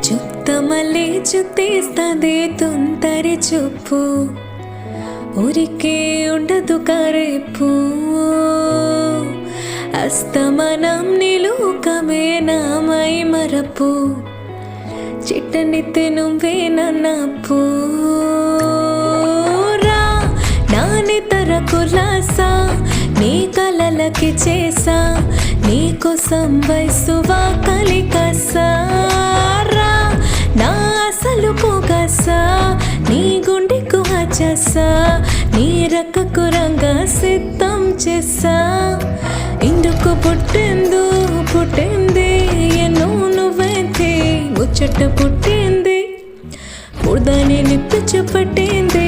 చుత్తమల్లే చుత్తేస్తదే తుంటరి చూపు ఊరికే ఉండదు కరేపు అస్తమనం నిలుకమే నామై మరపు చిట్టనితే నువ్వే నన్నపు రా నాని తర కులాసా నీ కలలకి చేసా నీ కోసం వయసువా కలికసా రా నా అసలు పొగసా నీ గుండెకు హచసా నీ రక్కకు రంగా సిద్ధం చేసా ఇందుకు పుట్టింది ఎన్నో నువ్వైతే ముచ్చట పుట్టింది బురదని నిప్పు పట్టింది